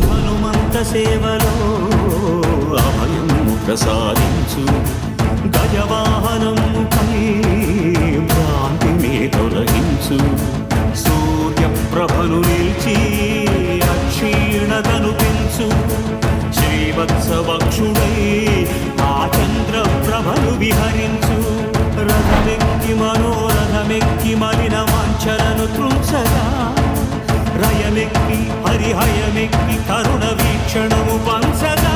హనుమంత సేవలో అభయము ప్రసాదించు గజవాహనముపై భ్రాంతిని తొలగించు సూర్యప్రభను నిలిచి అక్షీణతను పెంచు శ్రీవత్సవక్షుడై ఆ చంద్రప్రభను విహరించు రథమెక్కి మనోరథమెక్కి మలిన వాంఛలను త్రుంచగా రయమెక్కి హరిహయమెక్కి కరుణ వీక్షణము పంచగా